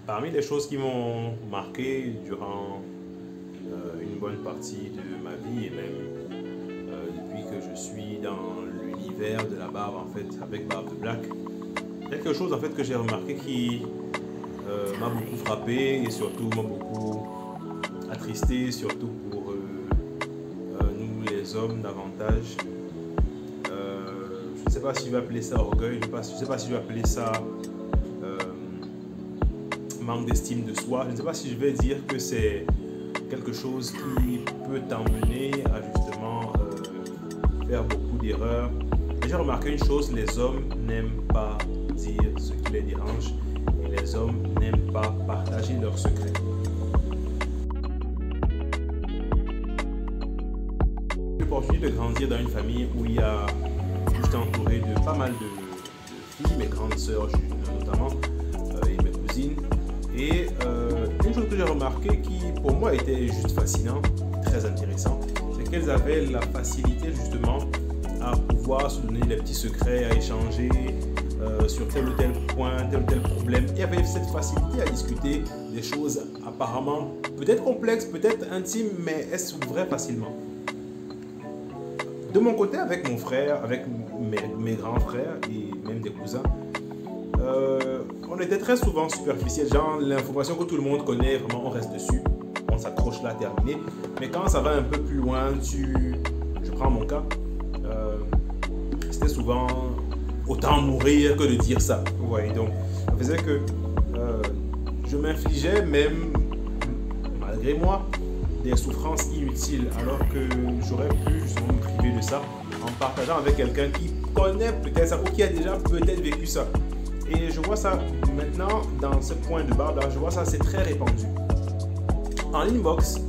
Parmi les choses qui m'ont marqué durant une bonne partie de ma vie et même depuis que je suis dans l'univers de la barbe en fait avec Barbe de Black, il y a quelque chose en fait que j'ai remarqué qui m'a beaucoup frappé et surtout m'a beaucoup attristé, surtout pour nous les hommes davantage. Je ne sais pas si je vais appeler ça orgueil, je ne sais pas si je vais appeler ça manque d'estime de soi. Je ne sais pas si je vais dire que c'est quelque chose qui peut t'emmener à justement faire beaucoup d'erreurs. Et j'ai remarqué une chose, les hommes n'aiment pas dire ce qui les dérange et les hommes n'aiment pas partager leurs secrets. J'ai l'opportunité de grandir dans une famille où j'étais entouré de pas mal de filles, mes grandes sœurs notamment et mes cousines. Et une chose que j'ai remarqué qui pour moi était juste fascinant, très intéressant, c'est qu'elles avaient la facilité justement à pouvoir se donner des petits secrets, à échanger sur tel ou tel point, tel ou tel problème. Il y avait cette facilité à discuter des choses apparemment peut-être complexes, peut-être intimes, mais elles s'ouvraient facilement. De mon côté, avec mon frère, avec mes grands frères et même des cousins, on était très souvent superficiel, genre l'information que tout le monde connaît, vraiment on reste dessus, on s'accroche là, terminé. Mais quand ça va un peu plus loin, je prends mon cas, c'était souvent autant mourir que de dire ça. Vous voyez, donc ça faisait que je m'infligeais même, malgré moi, des souffrances inutiles, alors que j'aurais pu justement me priver de ça en partageant avec quelqu'un qui connaît peut-être ça ou qui a déjà peut-être vécu ça. Et je vois ça maintenant dans ce point de barbe là, je vois ça, c'est très répandu. En inbox,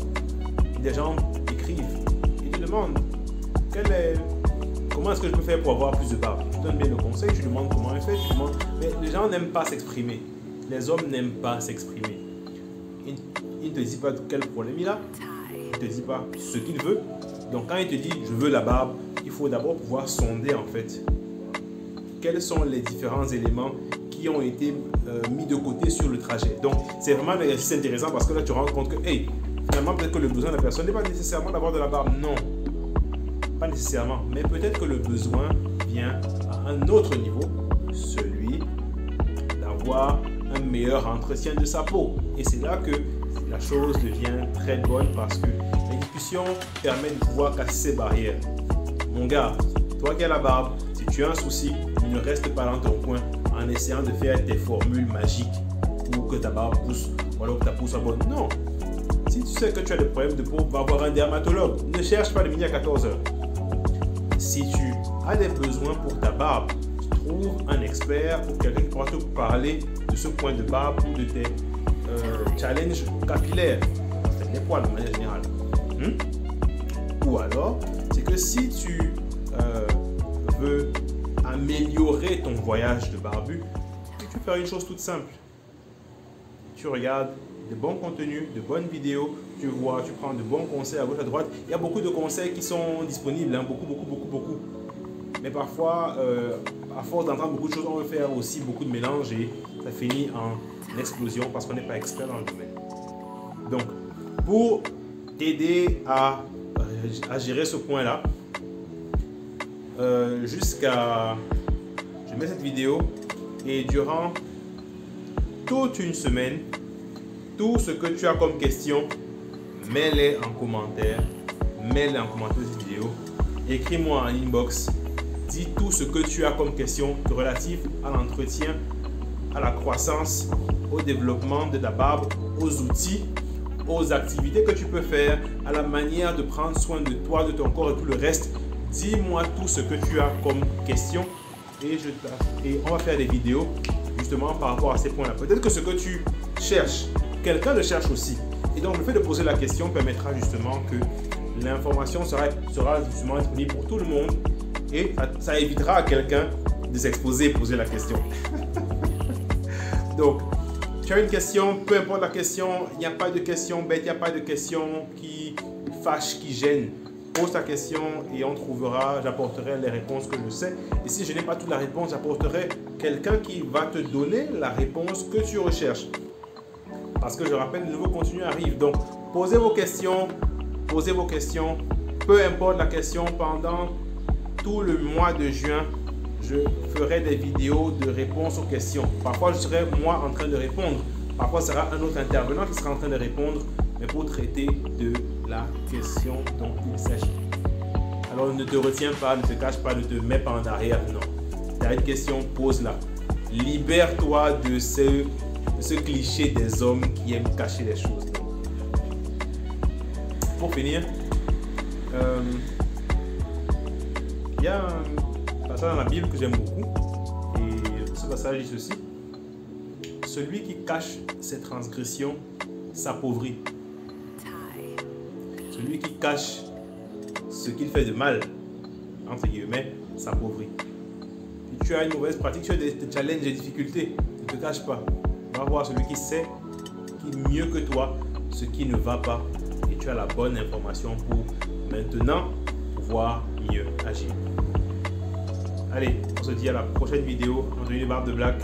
des gens écrivent, ils te demandent comment est-ce que je peux faire pour avoir plus de barbe. Je donne bien le conseil, je demande comment elle fait, mais les gens n'aiment pas s'exprimer. Les hommes n'aiment pas s'exprimer. Il ne te dit pas quel problème il a, il ne te dit pas ce qu'il veut. Donc quand il te dit je veux la barbe, il faut d'abord pouvoir sonder en fait quels sont les différents éléments qui ont été mis de côté sur le trajet. Donc, c'est vraiment un exercice intéressant parce que là, tu te rends compte que, hey, finalement, peut-être que le besoin de la personne n'est pas nécessairement d'avoir de la barbe. Non, pas nécessairement. Mais peut-être que le besoin vient à un autre niveau, celui d'avoir un meilleur entretien de sa peau. Et c'est là que la chose devient très bonne parce que la discussion permet de pouvoir casser ces barrières. Mon gars, toi qui as la barbe, si tu as un souci, ne reste pas dans ton coin en essayant de faire tes formules magiques pour que ta barbe pousse ou alors que ta peau soit bonne. Non. Si tu sais que tu as des problèmes de peau, va voir un dermatologue. Ne cherche pas le midi à 14h. Si tu as des besoins pour ta barbe, trouve un expert ou quelqu'un qui pourra te parler de ce point de barbe ou de tes challenges capillaires. C'est des poils de manière générale. Ou alors, c'est que si tu veux améliorer ton voyage de barbu, tu peux faire une chose toute simple. Tu regardes de bons contenus, de bonnes vidéos, tu prends de bons conseils à gauche, à droite. Il y a beaucoup de conseils qui sont disponibles, hein, beaucoup. Mais parfois, à force d'entendre beaucoup de choses, on veut faire aussi beaucoup de mélanges et ça finit en explosion parce qu'on n'est pas expert dans le domaine. Donc, pour t'aider à gérer ce point-là, je mets cette vidéo et durant toute une semaine, tout ce que tu as comme question, mets-les en commentaire, mets-les en commentaire de cette vidéo, écris-moi en inbox, dis tout ce que tu as comme question relatif à l'entretien, à la croissance, au développement de ta barbe, aux outils, aux activités que tu peux faire, à la manière de prendre soin de toi, de ton corps et tout le reste. Dis-moi tout ce que tu as comme question et on va faire des vidéos justement par rapport à ces points-là. Peut-être que ce que tu cherches, quelqu'un le cherche aussi. Et donc le fait de poser la question permettra justement que l'information sera justement disponible pour tout le monde et ça évitera à quelqu'un de s'exposer et poser la question. Donc, tu as une question, peu importe la question, il n'y a pas de question bête, il n'y a pas de question qui fâche, qui gêne. Pose ta question et j'apporterai les réponses que je sais. Et si je n'ai pas toute la réponse, j'apporterai quelqu'un qui va te donner la réponse que tu recherches. Parce que je rappelle, de nouveaux contenus arrivent. Donc, posez vos questions. Posez vos questions. Peu importe la question, pendant tout le mois de juin, je ferai des vidéos de réponse aux questions. Parfois, je serai moi en train de répondre. Parfois, ce sera un autre intervenant qui sera en train de répondre, mais pour traiter de la question dont il s'agit. Alors, ne te retiens pas, ne te cache pas, ne te mets pas en arrière. Non. Tu as une question, pose-la. Libère-toi de ce cliché des hommes qui aiment cacher les choses. Pour finir, il y a un passage dans la Bible que j'aime beaucoup. Et ce passage dit ceci. Celui qui cache ses transgressions s'appauvrit. Celui qui cache ce qu'il fait de mal, entre guillemets, s'appauvrit. Si tu as une mauvaise pratique, tu as des challenges, des difficultés, ne te cache pas. Va voir celui qui sait, qui mieux que toi, ce qui ne va pas. Et tu as la bonne information pour maintenant pouvoir mieux agir. Allez, on se dit à la prochaine vidéo. On a une barbe de black,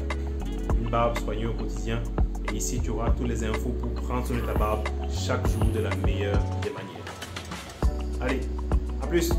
une barbe soignée au quotidien. Et ici, tu auras toutes les infos pour prendre soin de ta barbe chaque jour de la meilleure des manières. Allez, à plus!